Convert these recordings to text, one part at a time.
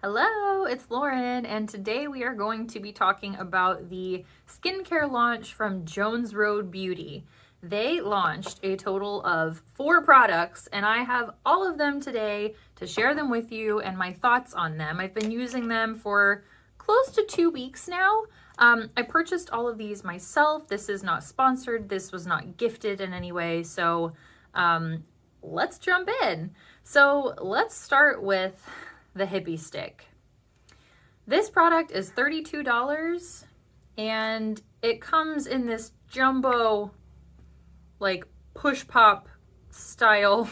Hello, it's Lauren, and today we are going to be talking about the skincare launch from Jones Road Beauty. They launched a total of 4 products, and I have all of them today to share them with you and my thoughts on them. I've been using them for close to 2 weeks now. I purchased all of these myself. This is not sponsored. This was not gifted in any way, so let's jump in. So let's start with the Hippie Stick. This product is $32 and it comes in this jumbo like push pop style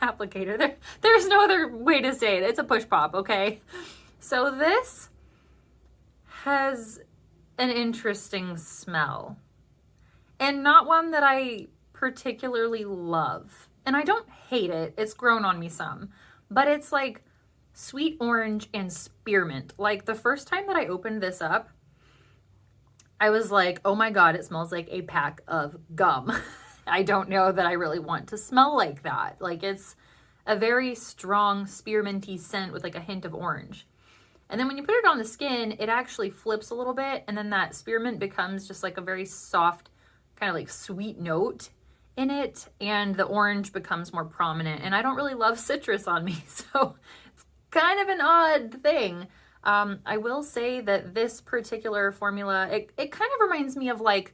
applicator. There's no other way to say it. It's a push pop, okay? So this has an interesting smell and not one that I particularly love. And I don't hate it. It's grown on me some, but it's like sweet orange and spearmint. Like the first time that I opened this up, I was like, oh my God, it smells like a pack of gum. I don't know that I really want to smell like that. Like it's a very strong spearminty scent with like a hint of orange. And then when you put it on the skin, it actually flips a little bit. And then that spearmint becomes just like a very soft, kind of like sweet note in it. And the orange becomes more prominent. And I don't really love citrus on me. So kind of an odd thing. I will say that this particular formula, it kind of reminds me of like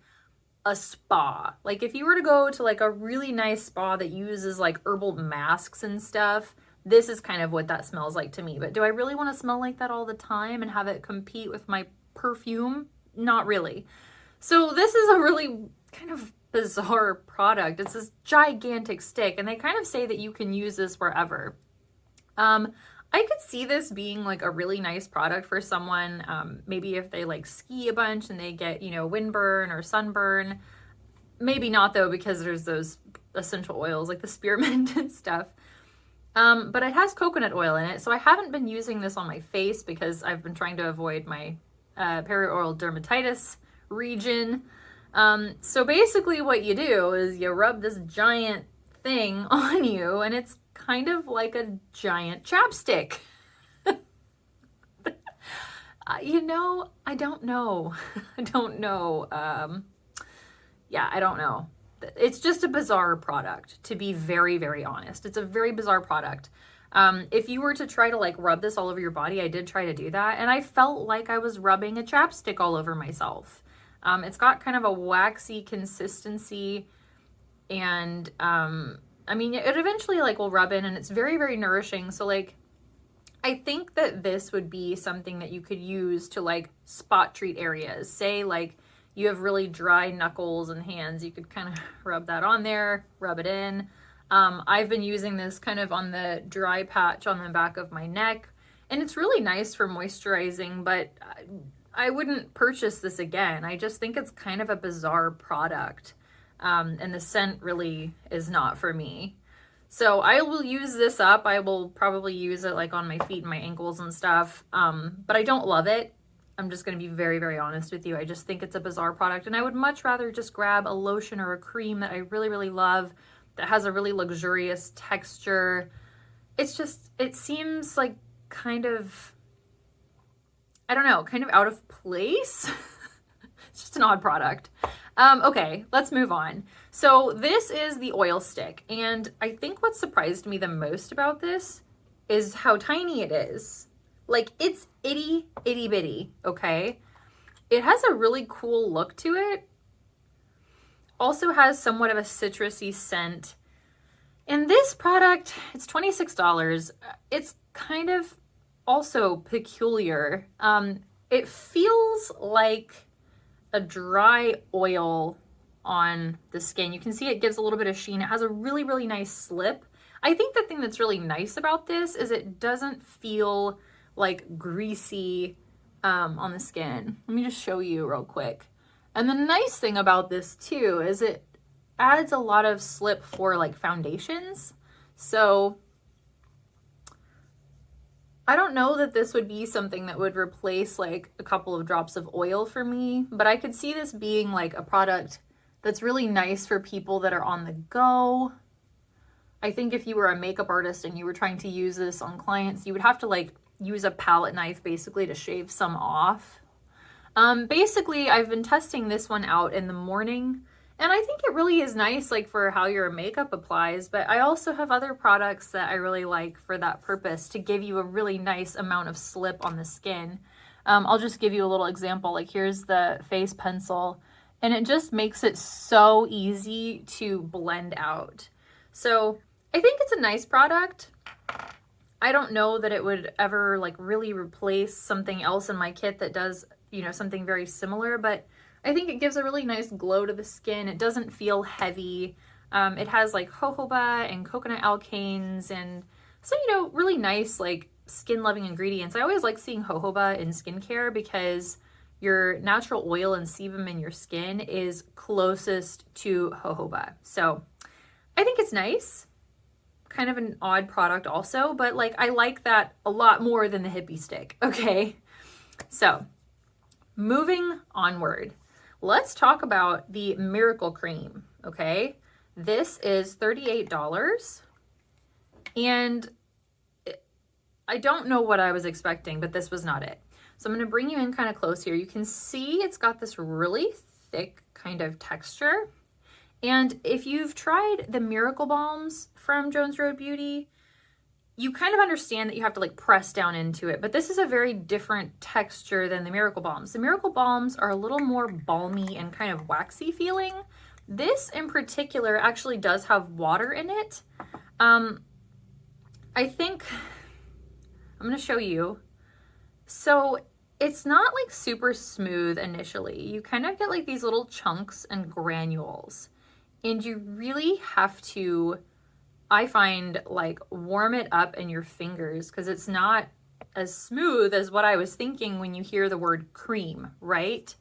a spa. Like if you were to go to like a really nice spa that uses like herbal masks and stuff, this is kind of what that smells like to me. But do I really want to smell like that all the time and have it compete with my perfume? Not really. So this is a really kind of bizarre product. It's this gigantic stick and they kind of say that you can use this wherever. I could see this being like a really nice product for someone, maybe if they like ski a bunch and they get, windburn or sunburn. Maybe not though, because there's those essential oils like the spearmint and stuff. But it has coconut oil in it. So I haven't been using this on my face because I've been trying to avoid my perioral dermatitis region. So basically what you do is you rub this giant thing on you and it's kind of like a giant chapstick. I don't know. I don't know. I don't know. It's just a bizarre product, to be very, very honest. It's a very bizarre product. If you were to try to like rub this all over your body, I did try to do that, and I felt like I was rubbing a chapstick all over myself. It's got kind of a waxy consistency, and it eventually like will rub in and it's very, very nourishing. So like, I think that this would be something that you could use to like spot treat areas. Say like you have really dry knuckles and hands, you could kind of rub that on there, rub it in. I've been using this kind of on the dry patch on the back of my neck and it's really nice for moisturizing, but I wouldn't purchase this again. I just think it's kind of a bizarre product. And the scent really is not for me. So I will use this up. I will probably use it like on my feet and my ankles and stuff. But I don't love it. I'm just going to be very, very honest with you. I just think it's a bizarre product. And I would much rather just grab a lotion or a cream that I really, really love that has a really luxurious texture. It seems like kind of, I don't know, kind of out of place. It's just an odd product. Okay, let's move on. So this is the oil stick. And I think what surprised me the most about this is how tiny it is. Like it's itty, itty bitty, okay? It has a really cool look to it. Also has somewhat of a citrusy scent. And this product, it's $26. It's kind of also peculiar. It feels like a dry oil on the skin. You can see it gives a little bit of sheen. It has a really, really nice slip. I think the thing that's really nice about this is it doesn't feel like greasy on the skin. Let me just show you real quick. And the nice thing about this too is it adds a lot of slip for like foundations. So I don't know that this would be something that would replace like a couple of drops of oil for me, but I could see this being like a product that's really nice for people that are on the go. I think if you were a makeup artist and you were trying to use this on clients, you would have to like use a palette knife basically to shave some off. Basically, I've been testing this one out in the morning, and I think it really is nice, like for how your makeup applies, but I also have other products that I really like for that purpose to give you a really nice amount of slip on the skin. I'll just give you a little example. Like here's the face pencil, and it just makes it so easy to blend out. So I think it's a nice product. I don't know that it would ever like really replace something else in my kit that does, you know, something very similar, but I think it gives a really nice glow to the skin. It doesn't feel heavy. It has like jojoba and coconut alkanes and some, you know, really nice like skin loving ingredients. I always like seeing jojoba in skincare because your natural oil and sebum in your skin is closest to jojoba. So I think it's nice. Kind of an odd product also, but like I like that a lot more than the Hippie Stick. Okay, so moving onward, let's talk about the Miracle Cream. Okay, this is $38, and I don't know what I was expecting, but this was not it. So I'm going to bring you in kind of close here. You can see it's got this really thick kind of texture. And if you've tried the Miracle Balms from Jones Road Beauty, you kind of understand that you have to like press down into it, but this is a very different texture than the Miracle Balms. The Miracle Balms are a little more balmy and kind of waxy feeling. This in particular actually does have water in it. I think, I'm going to show you. So it's not like super smooth initially. You kind of get like these little chunks and granules. And you really have to, I find, like warm it up in your fingers because it's not as smooth as what I was thinking when you hear the word cream, right?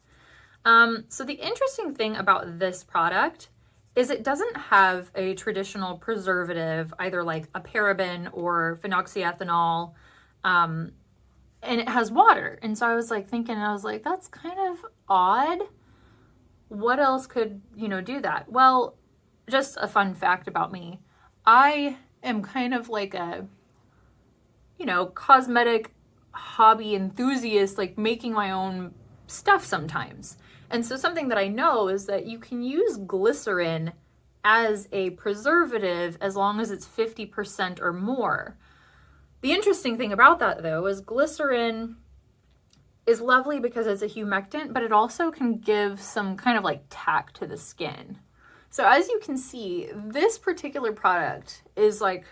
So the interesting thing about this product is it doesn't have a traditional preservative, either like a paraben or phenoxyethanol, and it has water. And so I was like thinking, I was like, that's kind of odd. What else could, you know, do that? Well, just a fun fact about me. I am kind of like a, you know, cosmetic hobby enthusiast, like making my own stuff sometimes. And so something that I know is that you can use glycerin as a preservative as long as it's 50% or more. The interesting thing about that though is glycerin is lovely because it's a humectant, but it also can give some kind of like tack to the skin. So as you can see, this particular product is like,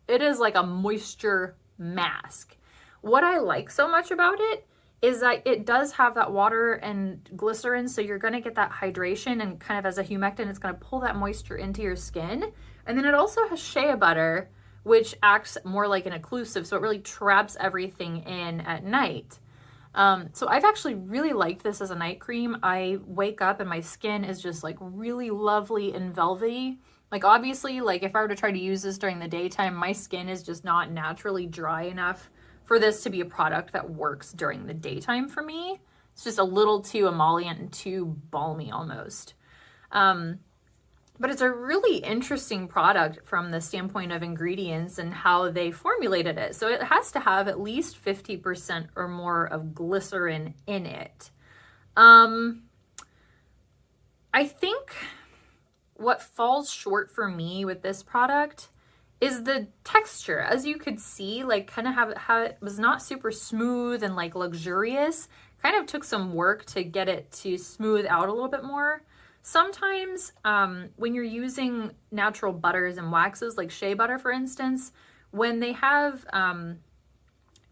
it is like a moisture mask. What I like so much about it is that it does have that water and glycerin, so you're gonna get that hydration, and kind of as a humectant, it's gonna pull that moisture into your skin. And then it also has shea butter, which acts more like an occlusive, so it really traps everything in at night. So I've actually really liked this as a night cream. I wake up and my skin is just like really lovely and velvety. Like obviously, like if I were to try to use this during the daytime, my skin is just not naturally dry enough for this to be a product that works during the daytime for me. It's just a little too emollient and too balmy almost. But it's a really interesting product from the standpoint of ingredients and how they formulated it. So it has to have at least 50% or more of glycerin in it. I think what falls short for me with this product is the texture. As you could see, like kind of how it was not super smooth and like luxurious. Kind of took some work to get it to smooth out a little bit more. Sometimes when you're using natural butters and waxes, like shea butter, for instance, when they have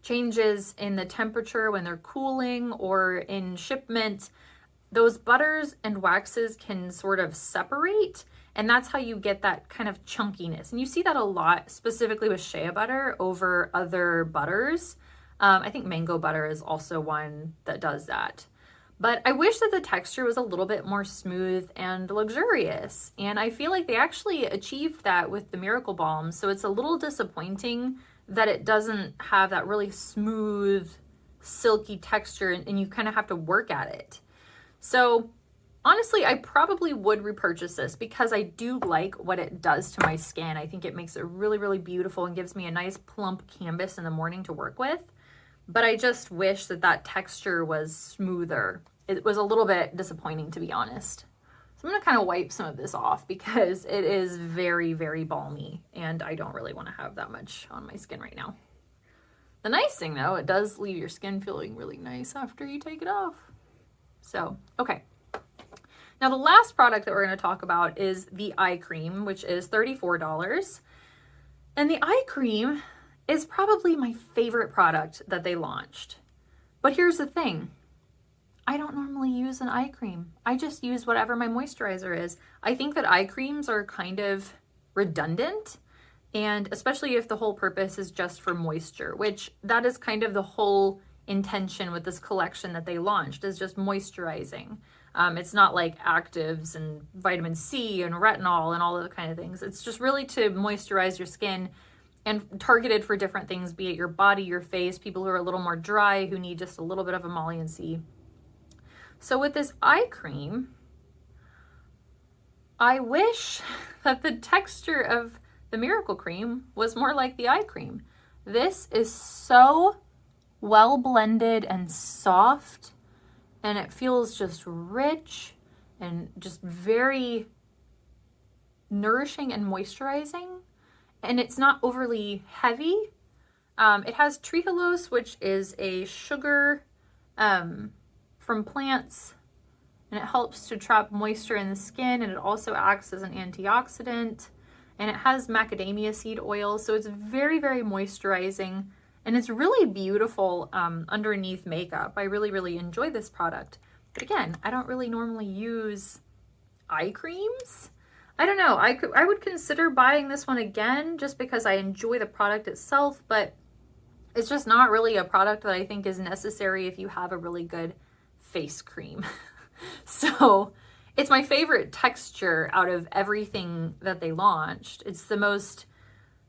changes in the temperature, when they're cooling or in shipment, those butters and waxes can sort of separate. And that's how you get that kind of chunkiness. And you see that a lot, specifically with shea butter over other butters. I think mango butter is also one that does that. But I wish that the texture was a little bit more smooth and luxurious. And I feel like they actually achieved that with the Miracle Balm. So it's a little disappointing that it doesn't have that really smooth, silky texture, and you kind of have to work at it. So honestly, I probably would repurchase this because I do like what it does to my skin. I think it makes it really, really beautiful and gives me a nice plump canvas in the morning to work with. but I just wish that that texture was smoother. It was a little bit disappointing, to be honest. So I'm gonna kind of wipe some of this off because it is very, very balmy and I don't really want to have that much on my skin right now. The nice thing though, it does leave your skin feeling really nice after you take it off. So, okay. Now the last product that we're going to talk about is the eye cream, which is $34. And the eye cream is probably my favorite product that they launched. But here's the thing. I don't normally use an eye cream. I just use whatever my moisturizer is. I think that eye creams are kind of redundant, and especially if the whole purpose is just for moisture, which that is kind of the whole intention with this collection that they launched, is just moisturizing. It's not like actives and vitamin C and retinol and all those kind of things. It's just really to moisturize your skin and targeted for different things, be it your body, your face, people who are a little more dry, who need just a little bit of emollient. So with this eye cream, I wish that the texture of the Miracle Cream was more like the eye cream. This is so well blended and soft, and it feels just rich and just very nourishing and moisturizing, and it's not overly heavy. It has trehalose, which is a sugar from plants, and it helps to trap moisture in the skin, and it also acts as an antioxidant, and it has macadamia seed oil, so it's very, very moisturizing. And it's really beautiful underneath makeup. I really, really enjoy this product. But again, I don't really normally use eye creams. I don't know. I would consider buying this one again just because I enjoy the product itself, but it's just not really a product that I think is necessary if you have a really good face cream. So it's my favorite texture out of everything that they launched. It's the most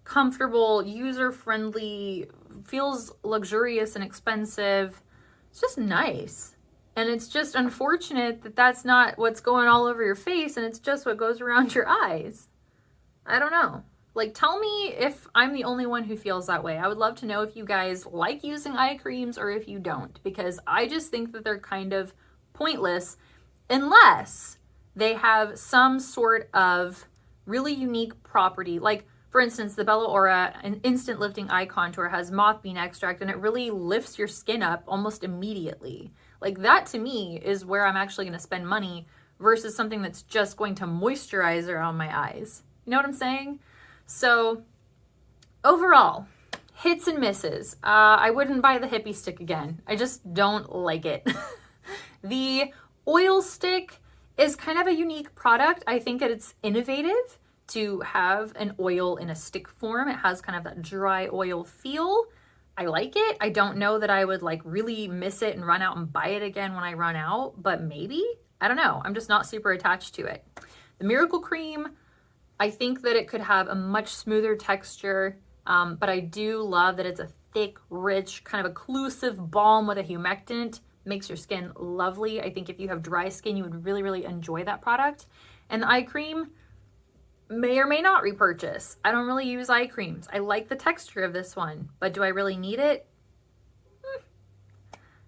comfortable, user-friendly, feels luxurious and expensive. It's just nice. And it's just unfortunate that that's not what's going all over your face and it's just what goes around your eyes. I don't know. Like, tell me if I'm the only one who feels that way. I would love to know if you guys like using eye creams or if you don't, because I just think that they're kind of pointless unless they have some sort of really unique property. Like, for instance, the Bella Aura, an instant lifting eye contour, has moth bean extract and it really lifts your skin up almost immediately. Like, that to me is where I'm actually going to spend money versus something that's just going to moisturize around my eyes. You know what I'm saying? So overall, hits and misses. I wouldn't buy the Hippie Stick again. I just don't like it. The oil stick is kind of a unique product. I think it's innovative to have an oil in a stick form. It has kind of that dry oil feel. I like it. I don't know that I would like really miss it and run out and buy it again when I run out, but maybe. I don't know. I'm just not super attached to it. The Miracle Cream, I think that it could have a much smoother texture, but I do love that it's a thick, rich, kind of occlusive balm with a humectant. Makes your skin lovely. I think if you have dry skin, you would really, really enjoy that product. And the eye cream, may or may not repurchase. I don't really use eye creams. I like the texture of this one, but do I really need it?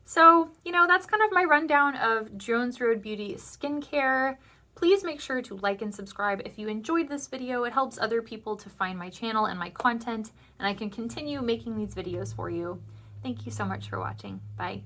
So, you know, that's kind of my rundown of Jones Road Beauty skincare. Please make sure to like and subscribe if you enjoyed this video. It helps other people to find my channel and my content, and I can continue making these videos for you. Thank you so much for watching. Bye.